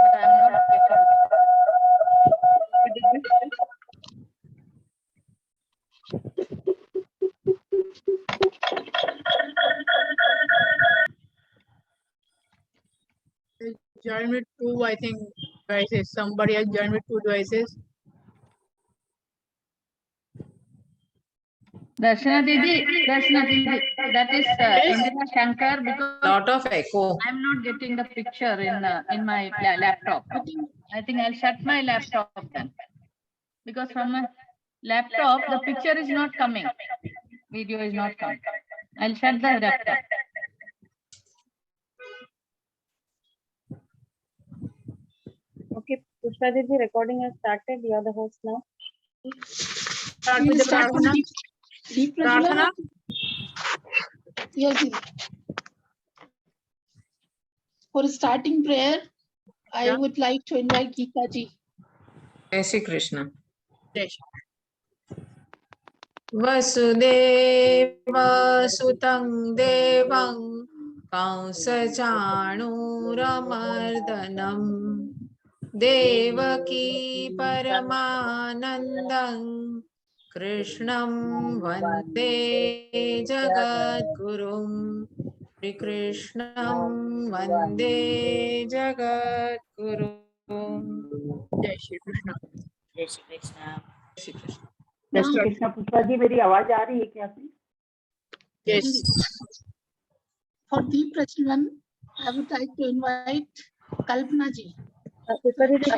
But I'm not getting. Join with two, I think, devices. Somebody has joined with two devices. Darshana Didi, that is Indira Shankar, because Lot of echo. I'm not getting the picture in my laptop. I think I'll shut my laptop then, because from my laptop the picture is not coming, video is not coming. I'll shut the laptop. Okay, Pushpa Didi, recording has started. You are the host now. Start with the Prarthana. Deep Prarthana. Yes, Didi. For starting prayer, I would like to invite Geeta ji. Jai Shri Krishna. Yes. Vasudeva Sutam Devam Kausachanuramardanam Devaki Paramanandam Krishnam Vande Jagadgurum Shri Krishnam Vande Jagadgurum. Jai Shri Krishna. Jai Shri Krishna. Jai Shri Krishna. Yes, sir. Krishna Pushpa ji मेरी आवाज आ रही है क्या? Yes. For Deep Prachalan, I would like to invite Kalpana ji. Pushpa Didi,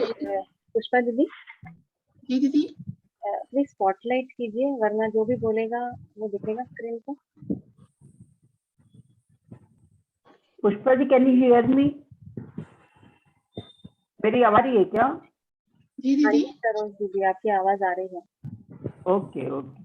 जी दीदी. Please spotlight कीजिए, वरना जो भी बोलेगा वो दिखेगा स्क्रीन पर. Pushpa ji can you hear me? मेरी आवाज आ रही है क्या? जी दीदी. सरोज दीदी, आपकी आवाज आ रही है. Okay okay.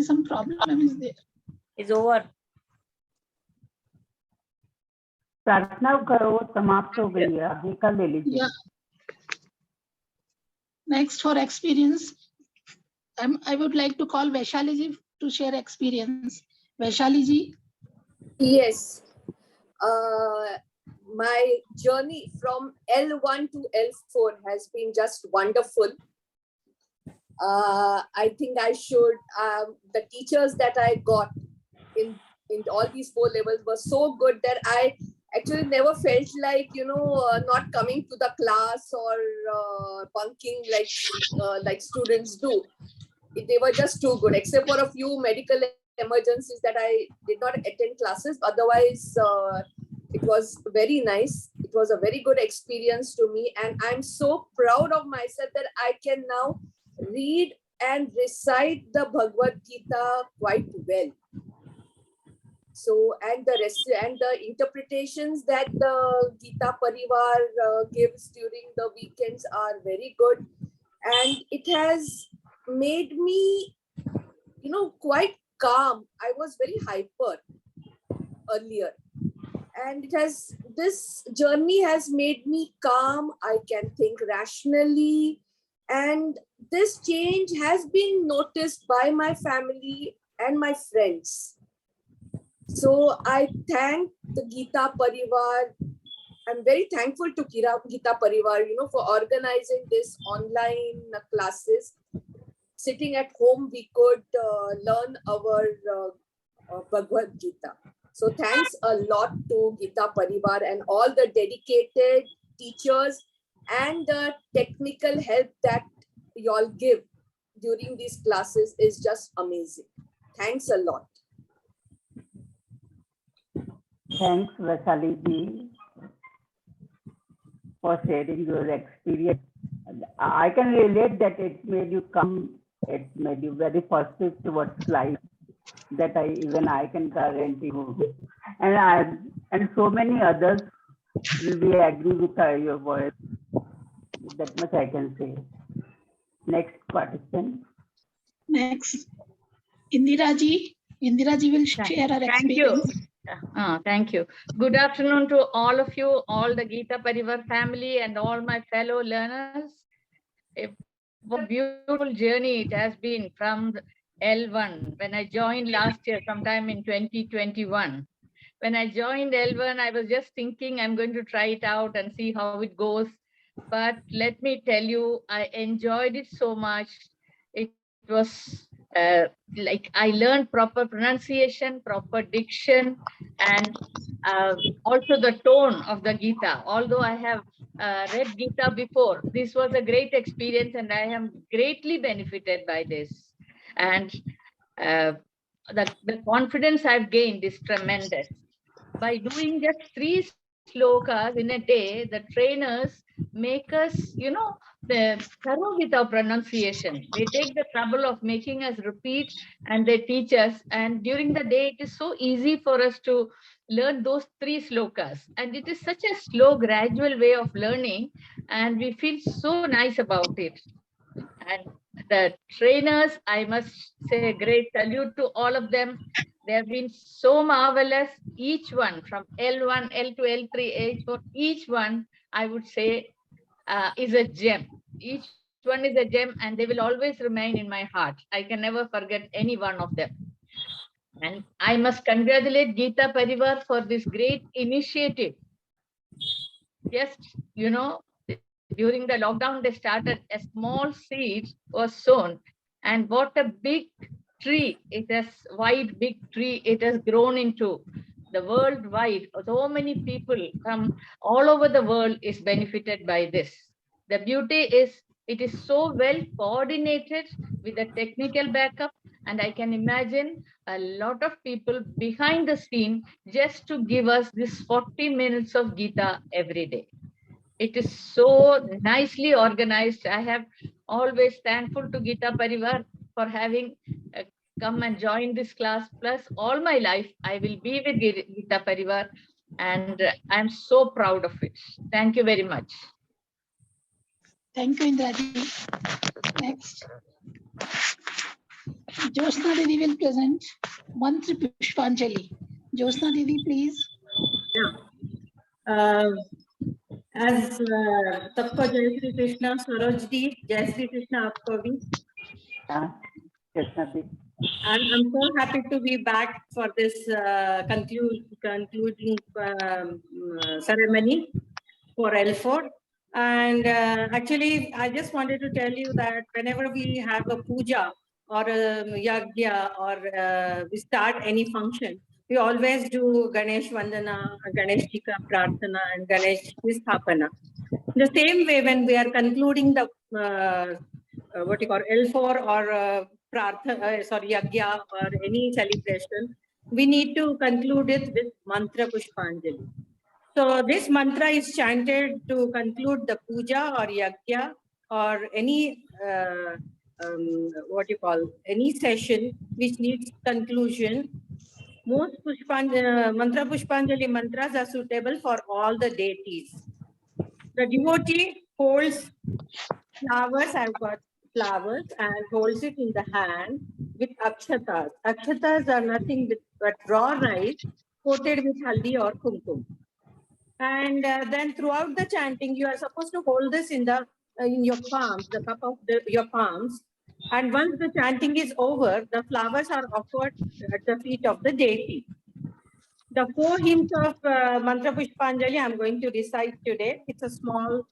Some problem is there. It's over. प्रार्थना करो, समाप्त हो गई है, अभी कर ले लीजिए. Yeah. Next for experience, I would like to call Vaishali ji to share experience. Vaishali ji. Yes. My journey from L1 to L4 has been just wonderful. I think I should, the teachers that I got in all these 4 levels were so good that I actually never felt like, not coming to the class or bunking like students do. They were just too good, except for a few medical emergencies that I did not attend classes. Otherwise, it was very nice. It was a very good experience to me. And I'm so proud of myself that I can now read and recite the Bhagavad Gita quite well. So, and the rest and the interpretations that the Gita Parivar gives during the weekends are very good. And it has made me, quite calm. I was very hyper earlier. And this journey has made me calm. I can think rationally. And this change has been noticed by my family and my friends. So I thank the Gita Parivar. I'm very thankful to Gita Parivar, for organizing this online classes. Sitting at home, we could learn our Bhagavad Gita. So thanks a lot to Gita Parivar and all the dedicated teachers and the technical help that you all give during these classes is just amazing. Thanks a lot. Thanks, Vaishali ji, for sharing your experience. I can relate that it made you very positive towards life. That I can guarantee you, and so many others will be agree with your voice. That much I can say. Next participant. Next, Indira ji will share her Thank you. experience. Thank you. Good afternoon to all of you, all the Gita Parivar family and all my fellow learners. What a beautiful journey it has been from L1 when I joined last year, sometime in 2021. When I joined L1, I was just thinking I'm going to try it out and see how it goes. But let me tell you, I enjoyed it so much. It was like I learned proper pronunciation, proper diction, and also the tone of the Gita. Although I have read Gita before, this was a great experience and I am greatly benefited by this. And the confidence I've gained is tremendous. By doing just 3 slokas in a day, the trainers make us, thorough with our pronunciation. They take the trouble of making us repeat and they teach us. And during the day, it is so easy for us to learn those 3 slokas. And it is such a slow, gradual way of learning. And we feel so nice about it. And the trainers, I must say a great salute to all of them. They have been so marvelous. Each one from L1, L2, L3, L4, each one, I would say, is a gem. Each one is a gem and they will always remain in my heart. I can never forget any one of them. And I must congratulate Gita Parivar for this great initiative. Just, during the lockdown, they started a small seed was sown and what a big tree, it has wide, big tree, it has grown into the worldwide. So many people from all over the world is benefited by this. The beauty is it is so well coordinated with the technical backup. And I can imagine a lot of people behind the scene just to give us this 40 minutes of Gita every day. It is so nicely organized. I have always thankful to Gita Parivar for having come and join this class. Plus, all my life, I will be with Gita Parivar and I'm so proud of it. Thank you very much. Thank you, Indira ji. Next, Josna Didi will present Mantra Pushpanjali. Josna Didi, please. As सबको जय श्री कृष्णा, सरोज जी जय श्री कृष्णा आपको भी. I'm so happy to be back for this concluding ceremony for L4. And actually, I just wanted to tell you that whenever we have a puja or a yagya or we start any function, we always do Ganesh Vandana, Ganesh Ji ka Prarthana and Ganesh Ji Sthapana. The same way when we are concluding the what you call L4 or yagya or any celebration, we need to conclude it with Mantra Pushpanjali. So this mantra is chanted to conclude the puja or yagya or any any session which needs conclusion. Most mantra Pushpanjali mantras are suitable for all the deities. The devotee holds flowers, I've got flowers, and holds it in the hand with akshatas. Akshatas are nothing but raw rice coated with haldi or kumkum. And then throughout the chanting, you are supposed to hold this in your palms, the cup of your palms. And once the chanting is over, the flowers are offered at the feet of the deity. The 4 hymns of Mantra Pushpanjali I'm going to recite today. It's a small,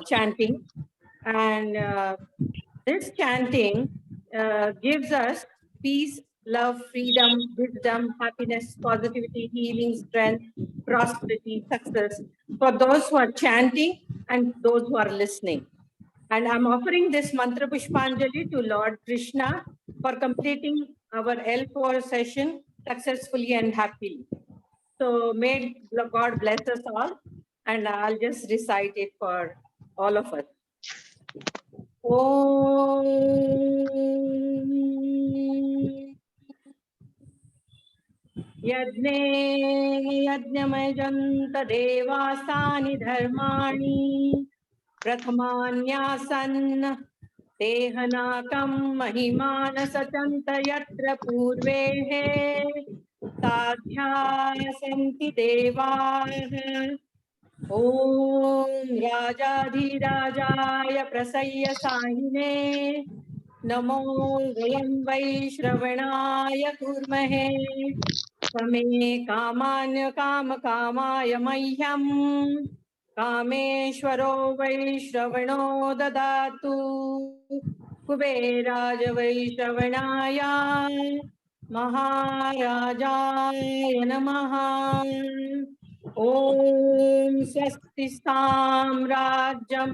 chanting. And this chanting gives us peace, love, freedom, wisdom, happiness, positivity, healing, strength, prosperity, success for those who are chanting and those who are listening. And I'm offering this Mantra Pushpanjali to Lord Krishna for completing our L4 session successfully and happily. So may God bless us all, and I'll just recite it for all of us. Om Yajne Yajnamayanta Devasani Dharmani Prathamanyasan Tehanakam Mahimanasachanta Yatra Purvehe Sadhyasanti Devah Om Rajadhirajaya Prasaya Sahine Namo Vayam Vaishravanaya Kurmahe Kame Kamanya Kama Kamaya Mahyam Kameshwaro Vaishravano Dadatu Kuberaja Vaishravanaya Maharajaya Namaha Om Swasti Samrajam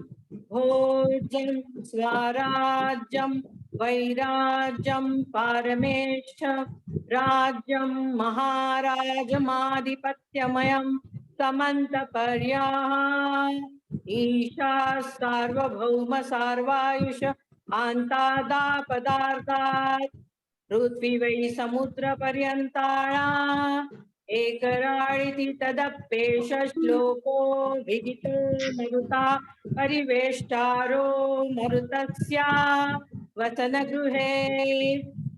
Bhojam Swarajam Vairajam Paramesha Rajam Maharajam Adipatyamayam Samanta Paryaha Isha Sarvabhauma Sarvayusha Antada Padarthat Prithvi Vai Samudra Paryantara Ekaraiti Tadapesha Shloko Vidito Maruta Pariveshtaro Marutasya Vatanagruhe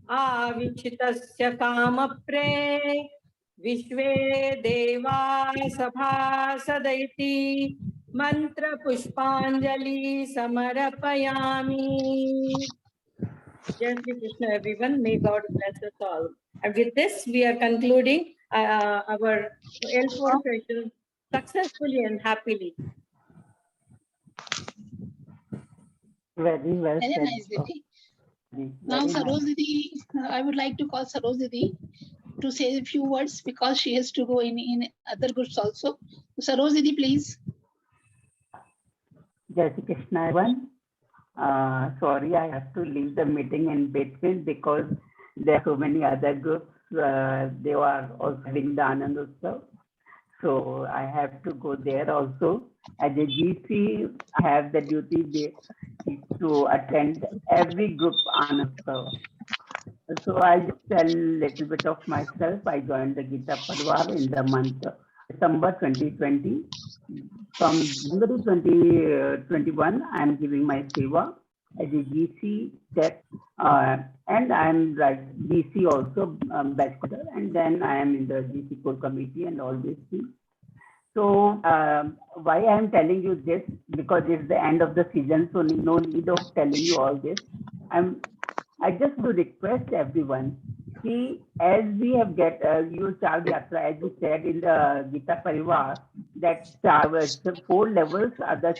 Avichitasya Kamapre Vishve Deva Sabha Sadaiti Mantra Pushpanjali Samarapayami. Jai Shri Krishna, everyone. May God bless us all. And with this, we are concluding our L4 session successfully and happily. Very well Very said. nice, Didi. Very Now, nice. Saroj Didi, I would like to call Saroj Didi to say a few words because she has to go in other groups also. So, Saroj Didi, please. Jai Shri Krishna, everyone. Sorry, I have to leave the meeting in between because there are so many other groups. They are also having the Anandotsav. So I have to go there also. As a GC, I have the duty to attend every group Anandotsav. So I'll just tell a little bit of myself. I joined the Gita Parvar in the month of December 2020. From January 2021, I am giving my seva as a GC tech, and I am GC also, batch coder, and then I am in the GC core committee and all these things. So why I am telling you this? Because it's the end of the season, so no need of telling you all this. I just would request everyone. See, as we have you Char Yatra, as you said in the Gita Parivar, that the 4 levels are the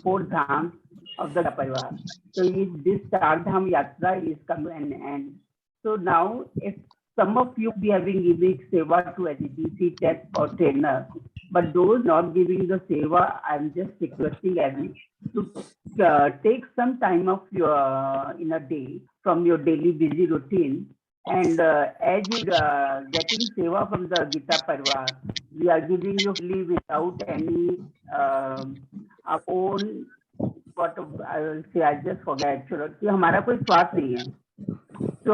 4 dhams of the Gita Parivar. So this Char Dham Yatra is coming to an end. So now, if some of you be having giving seva to as a DC tech or trainer, but those not giving the seva, I'm just requesting everyone to take some time of your in a day from your daily busy routine. And as you getting seva from the Gita Parivar, we are giving you fully without any our own, what I will say, I just forget, कि हमारा कोई स्वार्थ नहीं है. So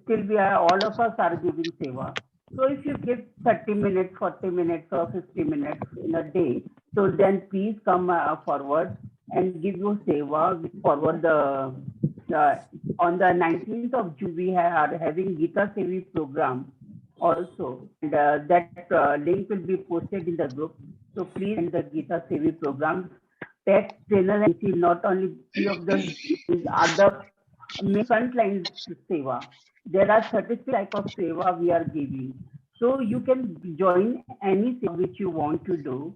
still we are, all of us are giving seva. So if you give 30 minutes, 40 minutes or 50 minutes in a day, so then please come forward and give your seva. Forward on the 19th of June, we are having Gita Sevi program also. And that link will be posted in the group. So please send the Gita Sevi program. Tech trainer and see not only few of the other frontline seva. There are 33 type of seva we are giving. So you can join any seva which you want to do.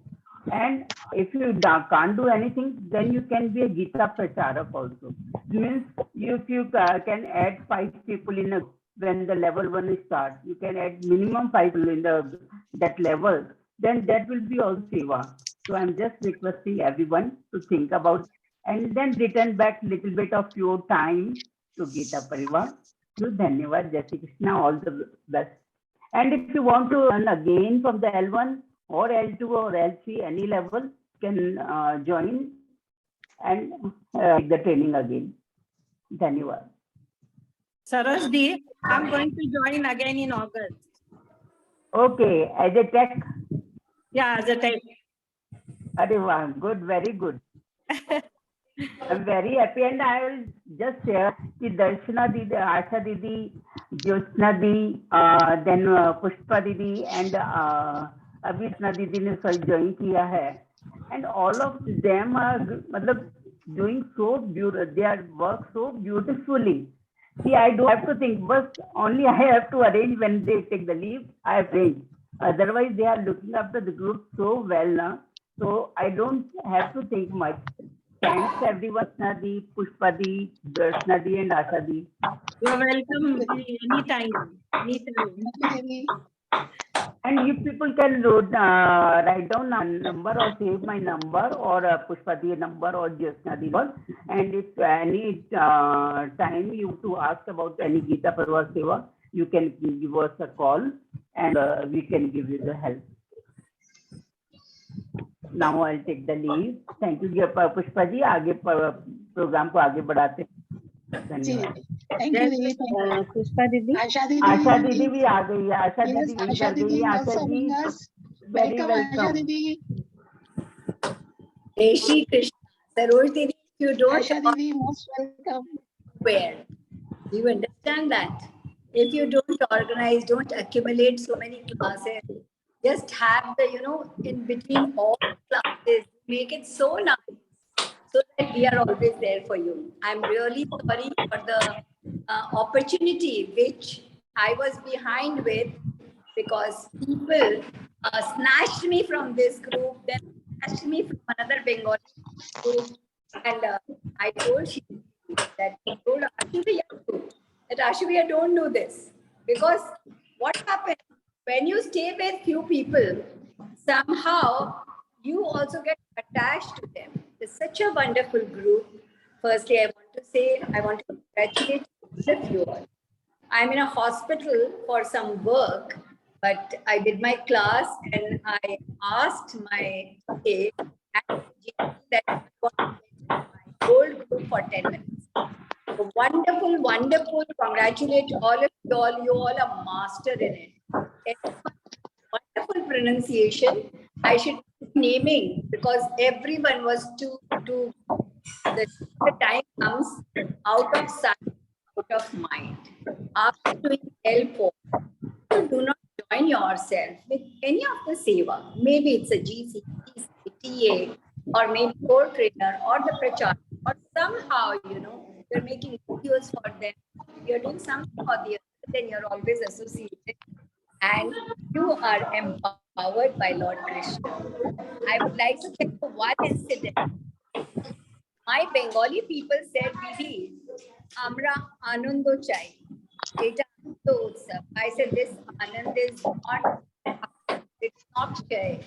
And if you can't do anything, then you can be a Gita Pracharak also. Means if you can add 5 people in a, when the level 1 starts, you can add minimum 5 people in that level, then that will be also seva. So I'm just requesting everyone to think about and then return back little bit of your time to Gita Parivar. So Dhanyavad, Jai Shri Krishna, all the best. And if you want to learn again from the L1 or L2 or L3, any level, can join and take the training again. Dhanyavad. Sarojdi, I'm going to join again in August. Okay, as a tech. Yeah, as a tech. Arey, good, very good. I'm very happy, and I will just share the Darshana Didi, Asha Didi, Jyotsna Didi, then Pushpa Didi, and Abhishna Didi ne join kiya hai. And all of them are doing so beautiful. They are work so beautifully. See, I don't have to think, but only I have to arrange when they take the leave. I have arranged. Otherwise, they are looking after the group so well now. So I don't have to think much. Thanks everyone, Nadi, Pushpadi, Darshna-di and Asha-di. You are welcome anytime. Anytime. And you people can write down my number or save my number or Pushpadi number or Darshna-di number. And if any time you to ask about any Gita Parivar Seva, you can give us a call and we can give you the help. Now I'll take the leave. Thank you, Pushpa ji. आगे program को आगे बढ़ाते. धन्यवाद. Thank you, Didi. Pushpa Didi. Asha Didi. आशा दीदी भी आ गई है. आशा Yes, दीदी Asha Didi is Asha also ji. with us. Very Welcome, Asha welcome. Didi. Jai Shri Krishna. Saroj Didi, if you don't Asha Didi, most welcome. where, do you understand that? If you don't organize, don't accumulate so many classes, just have the, in between all classes, make it so nice so that we are always there for you. I'm really sorry for the opportunity which I was behind with because people snatched me from this group, then snatched me from another Bengali group. And I told she that Ashwiya, don't do this. Because what happens when you stay with few people, somehow you also get attached to them. It's such a wonderful group. Firstly, I want to congratulate you all. I'm in a hospital for some work, but I did my class and I asked my aide that I want to my old group for 10 minutes. So wonderful, wonderful. Congratulate all of you all. You all are master in it. Wonderful pronunciation. I should be naming because everyone was the time comes out of sight, out of mind. After doing L4, you do not join yourself with any of the seva. Maybe it's a GC, TA, or maybe core trainer, or the prachar, or somehow, you're making videos for them. You're doing something or the other, then you're always associated. And you are empowered by Lord Krishna. I would like to tell you one incident. My Bengali people said, Didi, Amra Anandotsai. I said, this Anand is not, it's not Chai.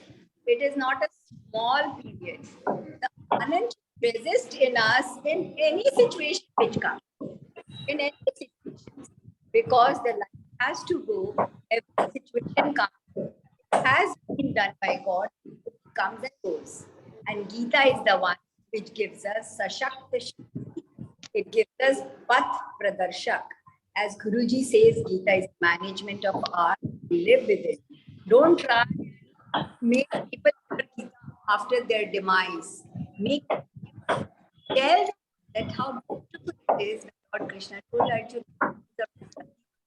It is not a small period. The Anand resist in us in any situation which comes. In any situation. Because the life has to go, every situation comes. It has been done by God. It comes and goes. And Gita is the one which gives us Sashakta Shakti. It gives us Path Pradarshak. as Guruji says, Gita is management of art. Live with it. Don't try to make people learn Gita after their demise. Tell them that how beautiful it is when Lord Krishna told Arjuna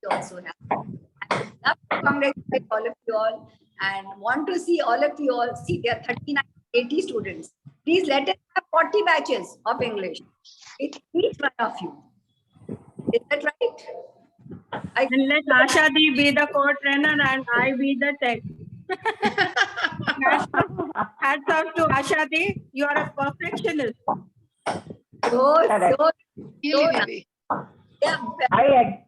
to also have. I would love to congratulate all of you all and want to see all of you all. See, there are 39, 80 students. Please let us have 40 batches of English with each one of you. Is that right? And let Asha Di be the co-trainer and I be the tech. Hats off to Asha Di. You are a perfectionist. So Really, nice. Didi. Yeah, I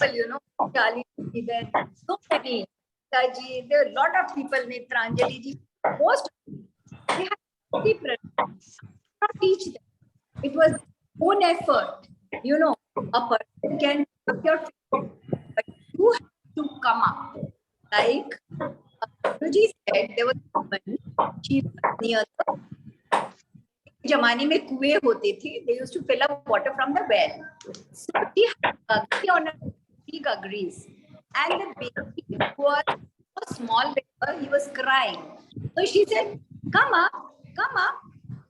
people, you know, Charlie, even so many. Taji, there are a lot of people, Mitranjali ji, most they have people not teach them. It was own effort. You know, a person can up your feet, but you have to come up. Like Guruji said, there was a woman, she was near the जमाने में कुएं होते थे. They used to fill up water from the well. So she had a baby on her big agrees. And the baby was a small baby, he was crying. So she said, come up,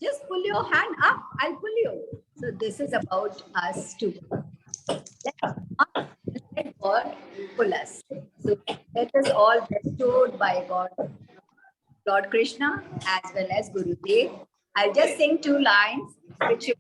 just pull your hand up, I'll pull you. So this is about us too. Let God pull us. So let us all be bestowed by God, Lord Krishna, as well as Guru Dev. I'll just sing 2 lines, which you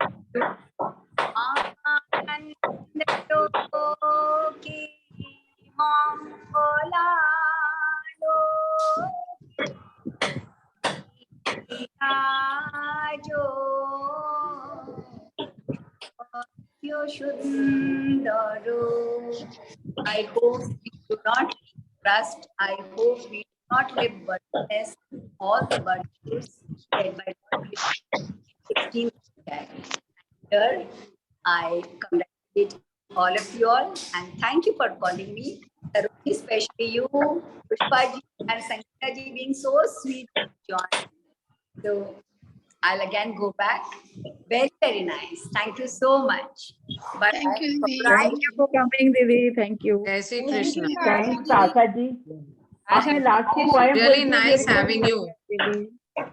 I hope we do not trust. I hope we do not live burdenness. All the burdens said by Lord Krishna, 16th chapter. I congratulate all of you all and thank you for calling me. Especially you, Pushpa ji and Sangeeta ji being so sweet to join. So I'll again go back. Very, very nice. Thank you so much. But Thank you, Didi. Thank you for coming, Didi. Thank you. Jai Shri Krishna. thanks Asha Ji. आपने last को poem Really बोल के nice मेरे को- having you.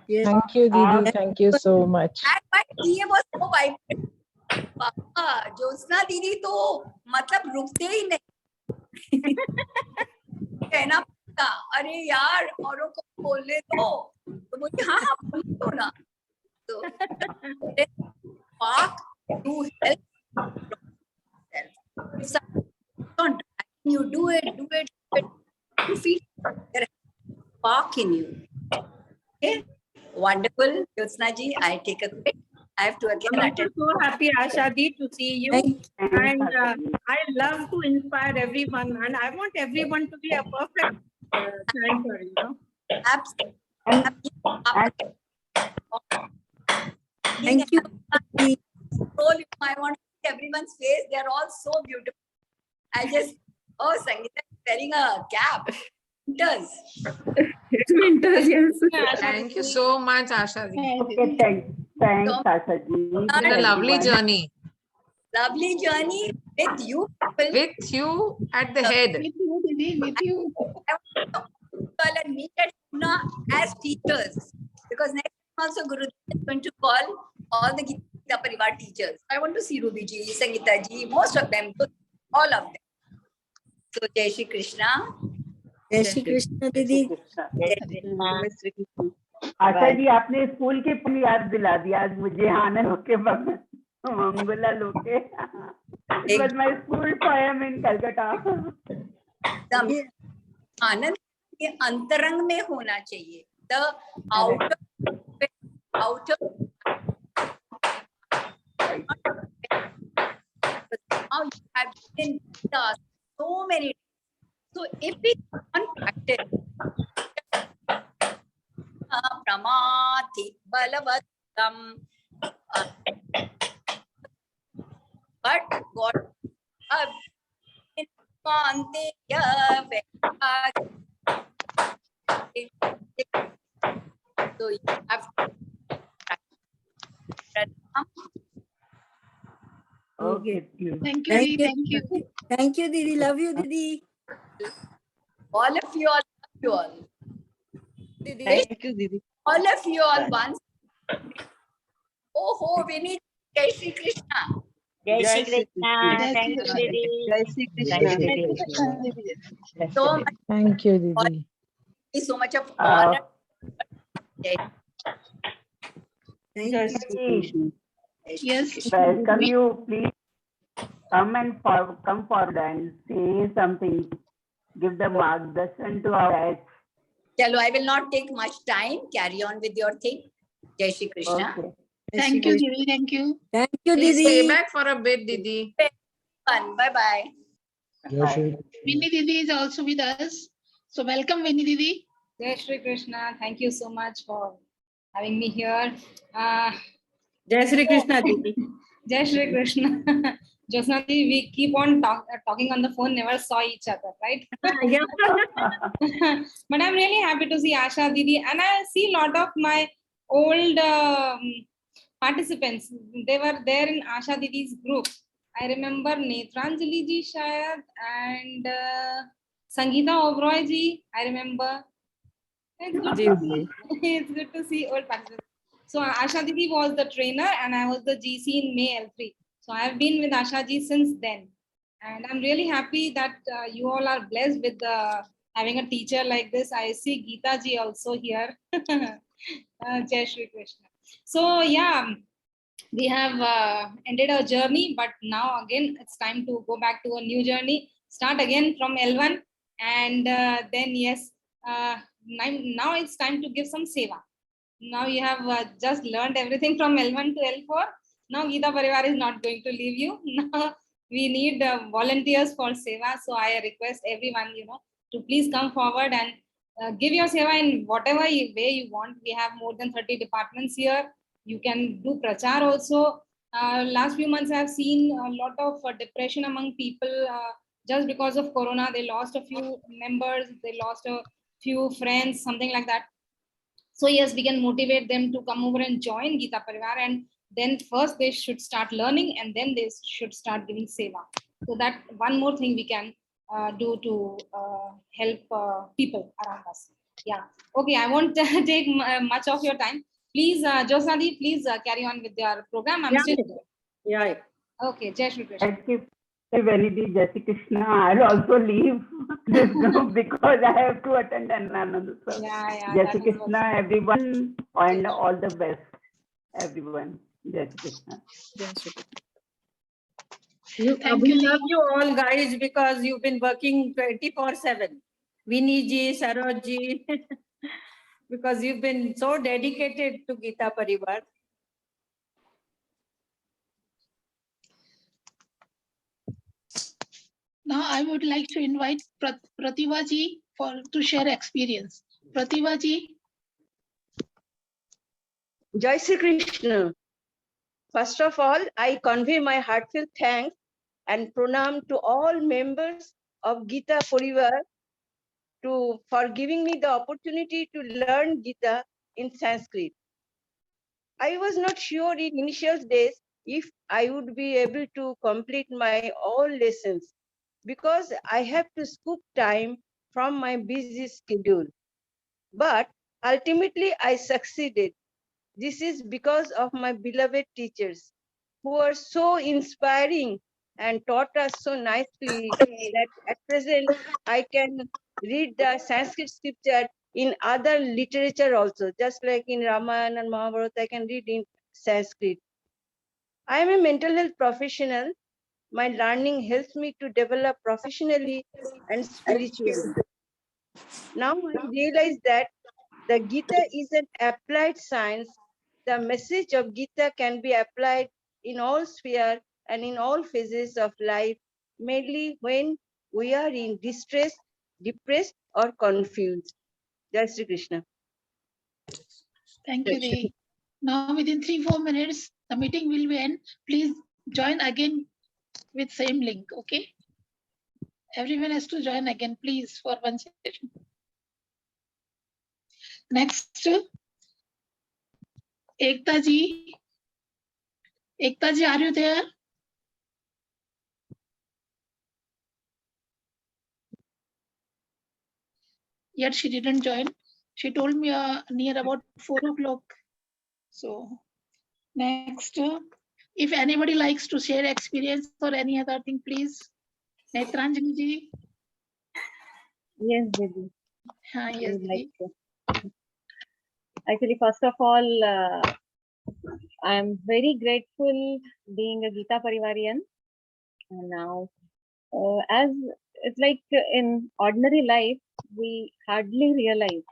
Yes. Thank you, Didi. Thank you so much. and my TA was so vibrant. पापा ज्योत्सना दीदी तो मतलब रुकते ही नहीं. कहना पड़ता, अरे यार औरों को बोलने दो. तो मुझे हाँ बोल दो ना. So spark to help yourself. If someone don't, you do it. You feel there is spark in you. Okay, wonderful, Jyotsna ji. I take a quit. I have to again I'm attend. so happy, Asha Di, to see you. Thanks, And Asha Ji. I love to inspire everyone. And I want everyone to be a perfect chanter, you know. Absolutely. And Thank you. I want to see everyone's face. They are all so beautiful. I just, Sangeeta is wearing a cap. Winters. It's winters, yes. Thank you so much, Asha Ji. okay, thanks Asha Ji. It's been a lovely Everyone. journey Lovely journey with you people. with you at the head. With you, Didi, with you. I want to call and meet at Pune as teachers. Because next time also Guru is going to call all the Gita Parivar teachers. I want to see Ruby ji, Sangeeta ji, most of them, all of them. So Jai Shri Krishna. जय श्री कृष्ण दीदी. आशा जी आपने school की पूरी याद दिला दिया आज मुझे आनंद होके मंगोला लोके. It was my school poem in Calcutta. आनंद के अंतरंग में होना चाहिए. The outer now you have been so many. So if we can't practice pramati balavatam, but what so you have to practice. Okay. Thank you, Didi. Thank you. Thank you, Didi. Love you, Didi. All of you all, love you all. Thank you, Didi. All of you all once. Oh, ho, we need Jai Shri Krishna. Jai Shri Krishna. Jai Thank Shri you, Krishna. Didi. Jai Shri Jai Krishna. Shri Krishna, Didi. So much, Thank you, Didi. so much of honor. Thank Jai you. Shri Krishna. Yes. Welcome you. Please come and come forward and say something. Give the margdarshan to our guests. Chalo, I will not take much time. Carry on with your thing. Jai Shri Krishna. Okay. Thank you, Didi. Thank you. Thank you, Please stay Didi. back for a bit, Didi. Bye-bye. Bye. Vinny Didi is also with us. So welcome, Vinny Didi. Jai Shri Krishna. Thank you so much for having me here. Jai Shri Krishna, Didi. Jai Shri Krishna. Josnati, we keep on talking on the phone, never saw each other, right? Yeah. But I'm really happy to see Asha Didi, and I see a lot of my old participants. They were there in Asha Didi's group. I remember Netranjali ji Shayad and Sangeeta Oberoi ji. I remember. It's good to see. It's good to see old participants. So Asha Didi was the trainer and I was the GC in May L3. So I have been with Asha ji since then. And I'm really happy that you all are blessed with having a teacher like this. I see Geeta ji also here. Jai Shri Krishna. So yeah, we have ended our journey, but now again, it's time to go back to a new journey. Start again from L1 and then yes, now it's time to give some seva. Now you have just learned everything from L1 to L4. Now Geeta Parivar is not going to leave you. Now we need volunteers for seva. So I request everyone, to please come forward and give your seva in whatever way you want. We have more than 30 departments here. You can do prachar also. Last few months I have seen a lot of depression among people just because of Corona. They lost a few members, they lost a few friends, something like that. So yes, we can motivate them to come over and join Geeta Parivar, and then first they should start learning and then they should start giving seva. So that one more thing we can do to help people around us. Yeah. Okay, I won't take much of your time. Please, Josnadi, please carry on with your program. I'm still. Yeah. Okay, Jai Shri Krishna. Thank you. Vanidhi, Jai Shri Krishna. I'll also leave this group because I have to attend AANANDOTSAV. Yeah, Jai Shri Krishna, everyone, and all the best, everyone. Jai Shri Krishna. We love you all, guys, because you've been working 24/7. Vinny ji, Saroj ji, because you've been so dedicated to Geeta Parivar. Now I would like to invite Pratibha ji to share experience. Pratibha ji. Jai Shri Krishna. First of all, I convey my heartfelt thanks and pranam to all members of Geeta Parivar for giving me the opportunity to learn Geeta in Sanskrit. I was not sure in initial days if I would be able to complete my all lessons because I have to scoop time from my busy schedule. But ultimately, I succeeded. This is because of my beloved teachers who are so inspiring and taught us so nicely that at present I can read the Sanskrit scripture in other literature also, just like in Ramayana and Mahabharata, I can read in Sanskrit. I am a mental health professional. My learning helps me to develop professionally and spiritually. Now I realize that the Gita is an applied science. The message of Gita can be applied in all spheres and in all phases of life, mainly when we are in distress, depressed, or confused. Jai Shri Krishna. Thank you, Dee. Now within 3-4 minutes, the meeting will be end. Please join again with same link, okay? Everyone has to join again, please, for one session. Next, Ekta ji. Ekta ji, are you there? yet she didn't join. She told me near about 4 o'clock. So next, if anybody likes to share experience or any other thing, please. Netranjani ji. Yes, Didi. I Yes, would like Didi. to. Actually, first of all, I'm very grateful being a Gita Parivarian. And now, as it's like in ordinary life, we hardly realize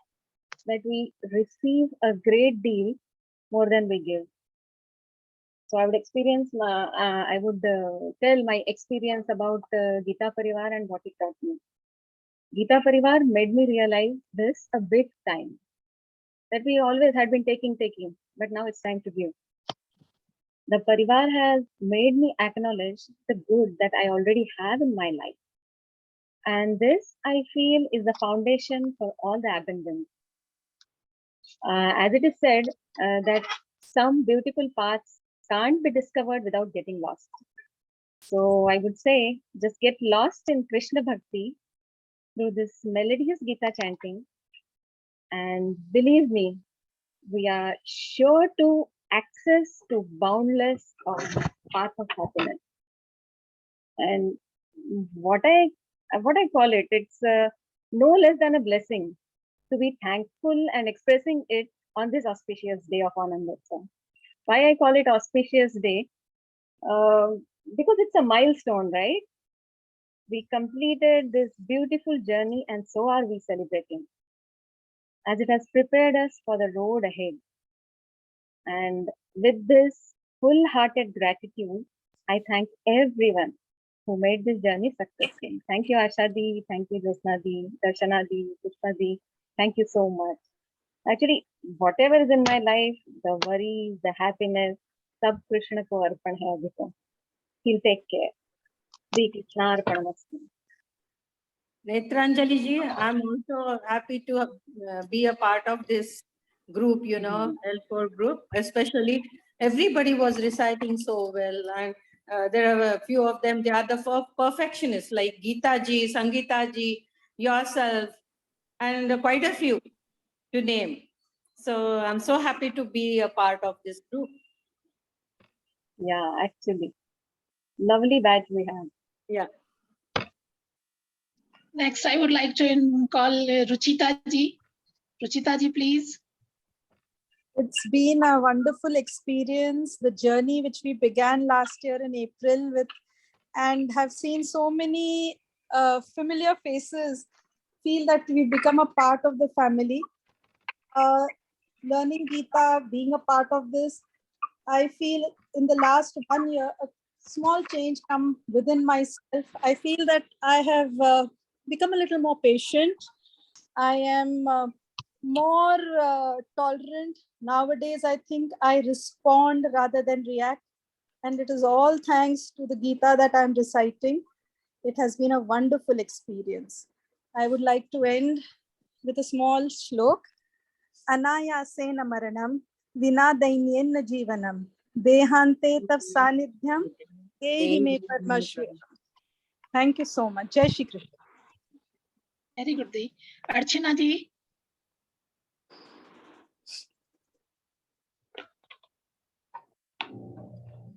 that we receive a great deal more than we give. So I would tell my experience about Gita Parivar and what it taught me. Gita Parivar made me realize this a big time, that we always had been taking, but now it's time to give. The Parivar has made me acknowledge the good that I already have in my life. And this, I feel, is the foundation for all the abundance. As it is said, that some beautiful paths can't be discovered without getting lost. So I would say, just get lost in Krishna Bhakti through this melodious Gita chanting. And believe me, we are sure to access to boundless path of happiness. And what I call it, it's no less than a blessing to be thankful and expressing it on this auspicious day of Anandotsav. Why I call it auspicious day? Because it's a milestone, right? We completed this beautiful journey and so are we celebrating, as it has prepared us for the road ahead. And with this full-hearted gratitude, I thank everyone who made this journey successful. Thank you, Asha Di. Thank you, Josna Di, Darshana Di, Pushpa Di. Thank you so much. Actually, whatever is in my life, the worries, the happiness, sab Krishna ko arpan hai abhi to. He'll take care. Be Krishna arpanamastu. Netranjali ji, I'm also happy to be a part of this group, L4 group, especially everybody was reciting so well. And there are a few of them, they are the perfectionists like Geeta ji, Sangeeta ji, yourself, and quite a few to name. So I'm so happy to be a part of this group. Yeah, actually, lovely batch we have. Yeah. Next, I would like to call Ruchita ji. Ruchita ji, please. It's been a wonderful experience, the journey which we began last year in April with, and have seen so many familiar faces, feel that we've become a part of the family. Learning Gita, being a part of this, I feel in the last 1 year, a small change come within myself. I feel that I have become a little more patient. I am more tolerant. Nowadays, I think I respond rather than react. And it is all thanks to the Gita that I'm reciting. It has been a wonderful experience. I would like to end with a small shlok. Anayasena maranam, vina dainyenna jivanam, dehante tav sanidhyam, dehi me padmashri. Thank you so much. Jai Shri Krishna. Very good, Di. Archana ji.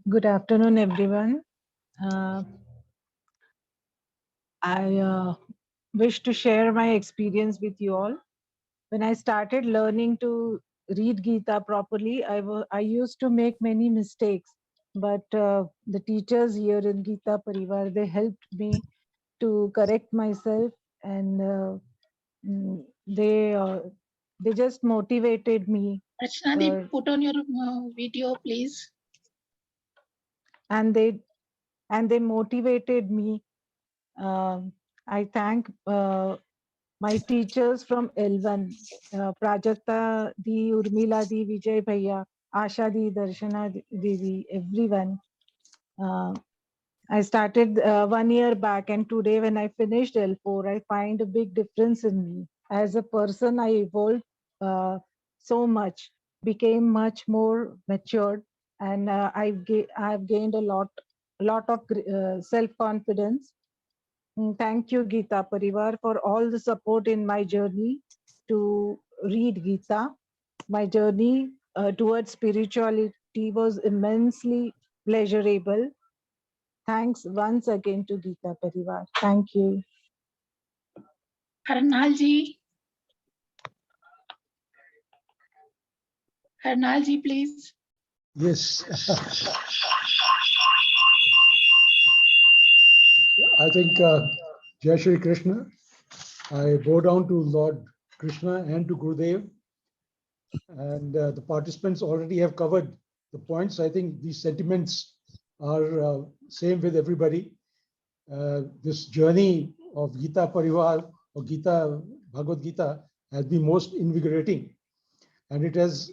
Good afternoon, everyone. I wish to share my experience with you all. When I started learning to read Gita properly, I used to make many mistakes, but the teachers here in Gita Parivar, they helped me to correct myself, and they just motivated me. Archana ji, put on your video, please. And they motivated me. I thank my teachers from L1, Prajakta Di, Urmila Di, Vijay Bhaiya, Asha Di, Darshana Didi, everyone. I started 1 year back, and today when I finished L4, I find a big difference in me. As a person, I evolved so much, became much more matured, and I've gained a lot of self-confidence. Thank you, Gita Parivar, for all the support in my journey to read Gita. My journey towards spirituality was immensely pleasurable. Thanks once again to Gita Parivar. Thank you. Harnalji. Harnalji, please. Yes. I think Jai Shri Krishna. I bow down to Lord Krishna and to Gurudev. And the participants already have covered the points. I think these sentiments are same with everybody. This journey of Gita Parivar or Gita, Bhagavad Gita has been most invigorating. And it has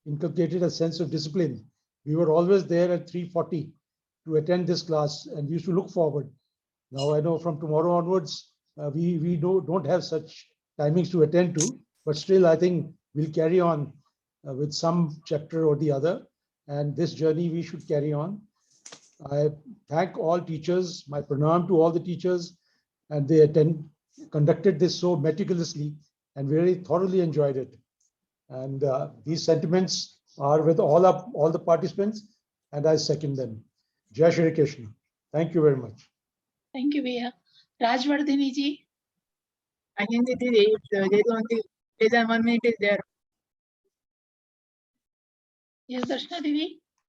inculcated a sense of discipline. We were always there at 3:40 to attend this class, and we used to look forward. Now I know from tomorrow onwards, we don't have such timings to attend to, but still I think we'll carry on with some chapter or the other, and this journey we should carry on. I thank all teachers, my pranam to all the teachers, and they conducted this so meticulously and very thoroughly enjoyed it. And these sentiments are with all the participants, and I second them. Jai Shri Krishna. Thank you very much. Thank you, Bhaiya. Rajvardhani ji. I think there's only 1 minute is there. Yes, Darshana Devi.